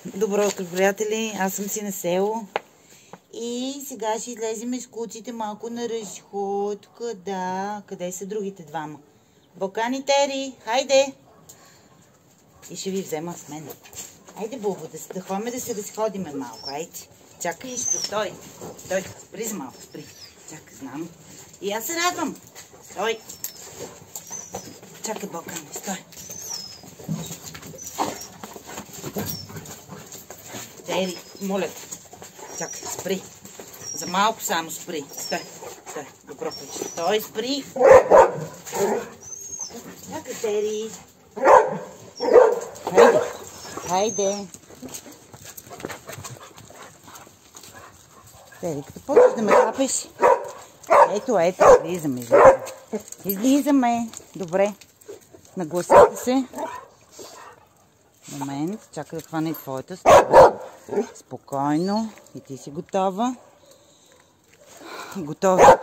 Добро утро, приятели! Аз съм си на село и сега ще излезем с куците малко на разход. Къде са другите двама? Бокани, Тери, хайде! И ще ви взема с мен. Хайде, Бубо, да ходим да се разходиме малко, хайде. Чакай, ще стой. Стой, спри за малко, спри. Чакай, знам. И аз се радвам. Стой. Чакай, Бокани, стой. Тери, моля те. Чакай, спри. За малко само спри. Стой, стой. Добро пъти. Стой, спри. Чакай, Тери. Хайде, хайде. Тери, като почваш да ме хапеш. Ето, излизаме. Излизаме. Добре. Нагласете се. Момент, чакай да хвана и твоята страна. Спокойно. И ти си готова. Готова.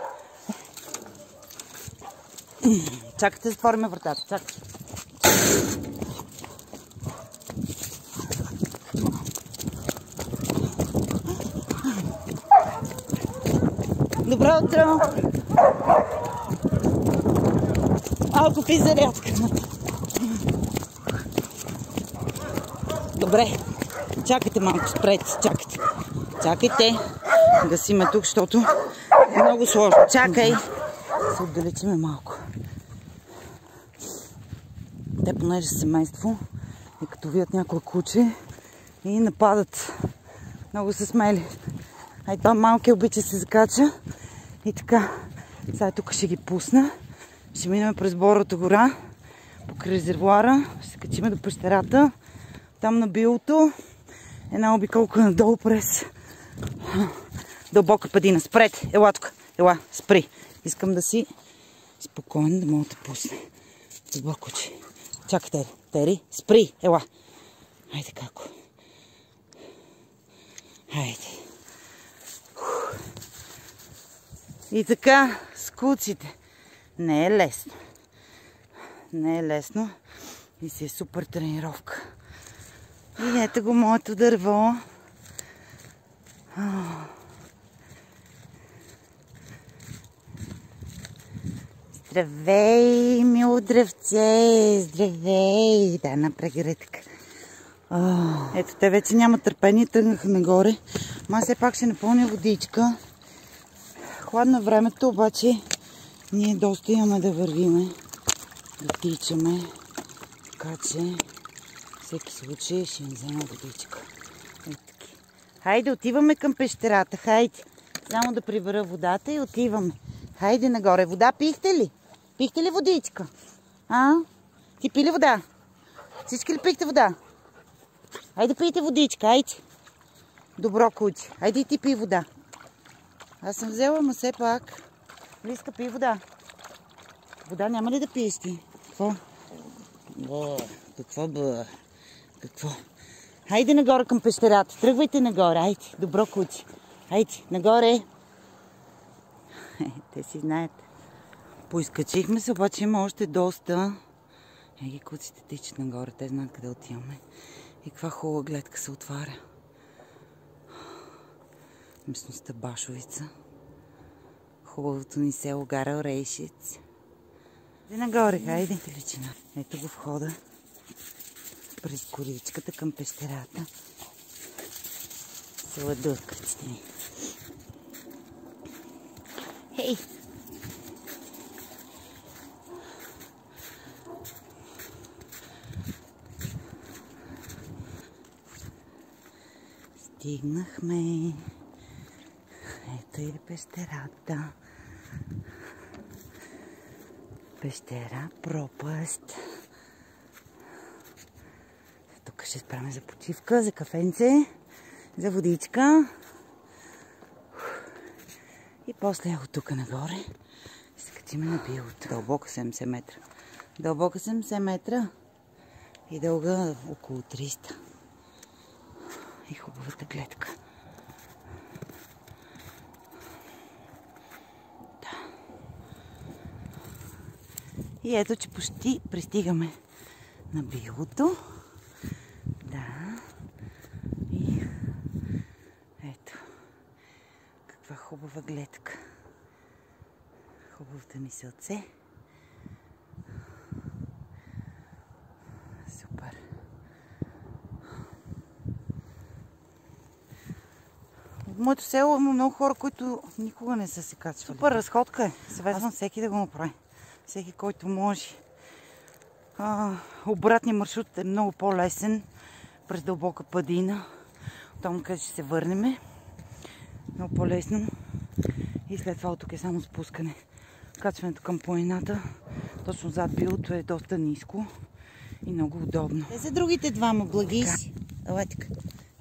Чакайте да затворим вратата. Чакай. Добро утро! Малко пи зарядка. Добре. Чакайте малко, спрете, чакайте. Чакайте. Гасиме тук, защото е много сложно. Чакай. Се отдалечиме малко. Те понеже са семейство и като видят някой куче и нападат. Много са смели. Ай, това малки обича се закача. И така. Сега тук ще ги пусна. Ще минем през Бората гора. Покрай резервуара. Ще се качиме до пещерата. Там на билото. Една обиколка надолу през дълбока падина. Спрете! Ела тук! Ела! Спри! Искам да си спокойно да мога да пусне. Добро куче. Чакай, Тери. Тери, спри! Ела! Хайде како. Хайде. И така, с куците. Не е лесно. Не е лесно. И си е супер тренировка. И ето го моето дърво. Здравей, мило дръвце! Здравей! Да, напрегре така. Ето, те вече нямат търпение, тръгнаха нагоре. Ма все пак ще напълня водичка. Хладно времето, обаче ние доста имаме да вървиме, да тичаме. Така че всеки случай ще им взема водичка. Хайде, отиваме към пещерата. Хайде. Само да прибера водата и отиваме. Хайде нагоре. Вода пихте ли? Пихте ли водичка? Ти пи ли вода? Всички ли пихте вода? Хайде пийте водичка, хайде. Добро куче. Хайде и ти пи вода. Аз съм взела, но все пак. Лиска, пи вода. Вода няма ли да пиеш ти? Какво? Какво? Хайде нагоре към пещерата. Тръгвайте нагоре. Хайде. Добро куче. Хайде. Нагоре. Те си знаят. Поизкачихме се, обаче има още доста. Ги куците тичат нагоре. Те знаят къде отиваме. И каква хубава гледка се отваря. Местността Башовица. Хубавото ни село Гара Орейшец. Иди нагоре, хайде. Ето го входа. През коричката към пещерата. Сладуркаците ми. Хей! Стигнахме. Ето и пещерата. Пещера, пропаст. Тук ще спраме за почивка, за кафенце, за водичка. И после от тук нагоре ще се качим на билото. Дълбока 70 метра. Дълбока 70 метра и дълга около 300. И хубавата гледка. И ето, че почти пристигаме на билото. Да. хубава гледка. Хубавото ми сълце. Супер. От моето село има много хора, които никога не са се качвали. Супер разходка е. Съветвам всеки да го направи. Всеки, който може. Обратният маршрут е много по-лесен. През дълбока падина. Там, къде ще се върнем. Много по-лесно. И след това от тук е само спускане. Качването към планината, точно зад билото, е доста ниско и много удобно. Те са другите двама благисти. Ела така.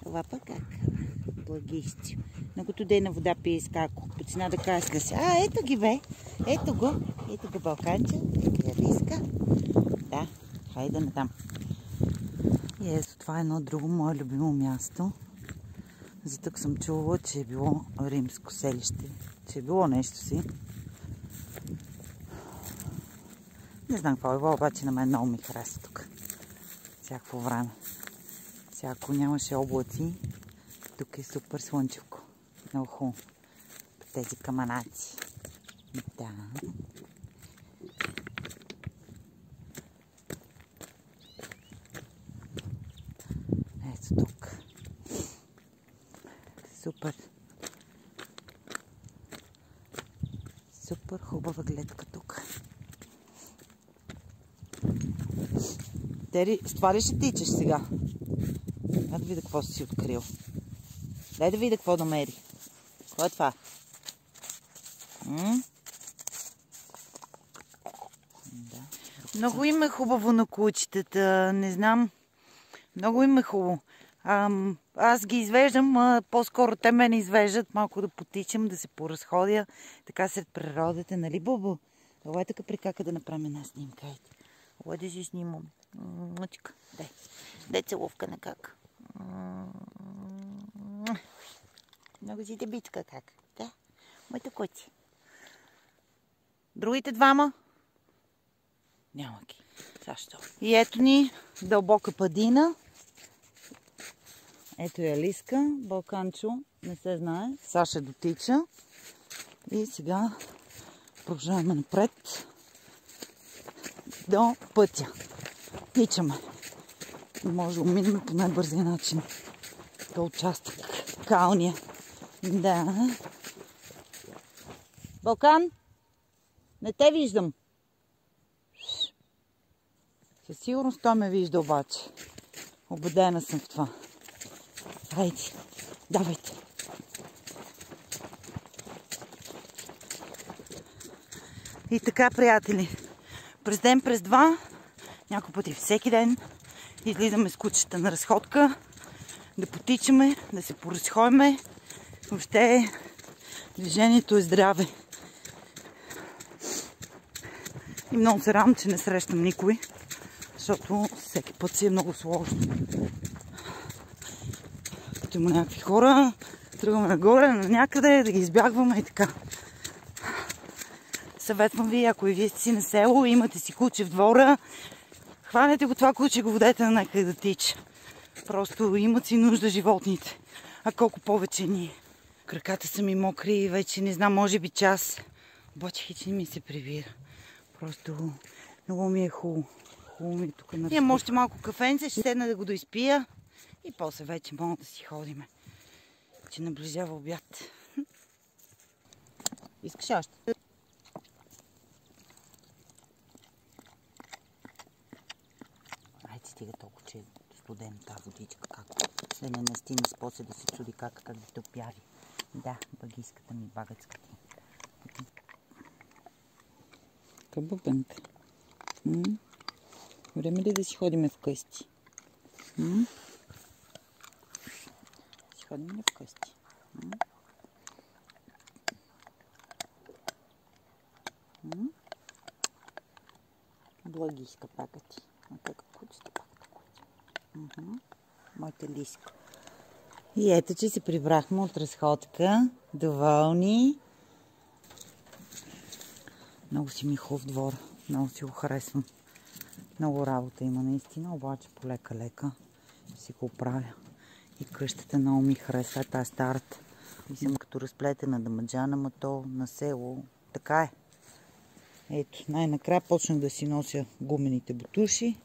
Ела пък как? Благисти. Многото дей на вода пие с како. Почина да каска се. Ето ги бе. Ето го. Ето го Балканче. Риска. Да. Хайде на там. И ето това е едно друго мое любимо място. За тук съм чувала, че е било римско селище. Че е било нещо си. Не знам какво е било, обаче на мен много ми харесва тук. Всяко време. Всяко нямаше облаци. Тук е супер слънчевко. Много хубаво. Тези каманаци. Да. Ето тук. Супер. Супер хубава гледка тук. Тери, с това ли ще тичаш сега? Дай да видя какво си открил. Дай да видя какво намери. Какво е това? Да. Много им е хубаво на кучетата. Не знам. Много им е хубаво. Аз ги извеждам, по-скоро те мене извеждат, малко да потичам, да се поразходя, така сред природата, нали, Бубо? Елай така прикака да направим една снимка. Елай да си снимам. Мъчка, дай целувка на как. Много си дебичка как. Да, моите кучи. Другите двама? Няма ги. Защо? И ето ни дълбока падина. Ето е Алиска, Балканчо, не се знае. Саша дотича. И сега продължаваме напред до пътя. Тичаме. Може да минем по най-бързия начин. До участък. Калния. Да. Балкан? Не те виждам. Със сигурност той ме вижда обаче. Убедена съм в това. Хайде, давайте. И така, приятели, през ден, през два, няколко пъти всеки ден, излизаме с кучета на разходка, да потичаме, да се поразходиме. Въобще движението е здраве. И много се радвам, че не срещам никой, защото всеки път си е много сложно. Като има някакви хора, тръгваме нагоре, на някъде, да ги избягваме и така. Съветвам ви, ако и вие сте си на село, имате си куче в двора, хванете го това куче и го водете на някъде да тича. Просто имат си нужда животните. А колко повече ние. Краката са ми мокри и вече не знам, може би час. Обаче хич не ми се прибира. Просто много ми е хубаво. Хубаво ми е тук на... Имам още малко кафенце, ще седна да го доизпия. И после вече мога да си ходиме. Че наближава обяд. Искаш още? Айде стига толкова, че е студена тази водичка. Как да не настине с после да се чуди как да те опяви. Да, багиската ми, багацката. Къбъбенка. Време ли да си ходиме вкъщи? Си ходим ли вкъщи? Благиска пака ти. А как кучета пак куче? Моята лиска. И ето, че се прибрахме от разходка. Доволни. Много си ми хубав двор. Много си го харесвам. Много работа има наистина, обаче полека-лека си го оправя. И къщата много ми харесва. Тази старата Мислям като разплетена дамаджана, но то на село така е. Ето, най-накрая почнах да си нося гумените бутуши.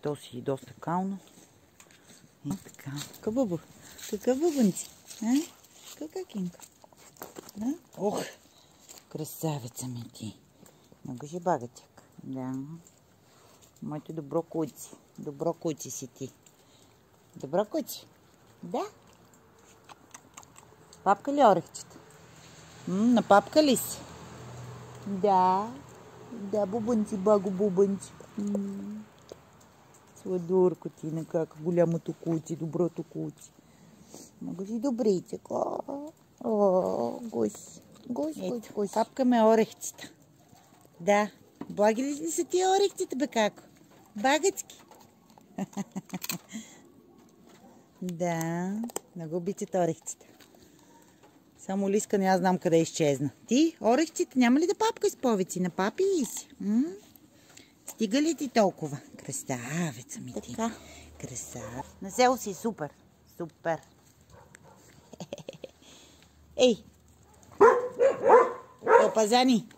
То си доста кално. И така. Какъв бубънци? Кака кинка? Ох, красавица ми ти. Много си багатяк. Да. Моите добро куци. Добро куци си ти. Добро куци? Да. Папка ли орехчета? На папка ли си? Да. Да, бубънци, баго бубънци. Сладурко ти, на как голямото куци, доброто куци. Много си добричък. О, гусь. Гусь. Папка ме орехчета. Да. Благи ли са тия орехчета, бе како? Багацки. Да. Много обичат орехчета. Само Лиска не аз знам къде изчезна. Ти, орехчета, няма ли да папкай с повици? На папи ли си? Стига ли ти толкова? Красавица ми ти. Така. Красавица. На село си супер. Супер. Ей! Опазани!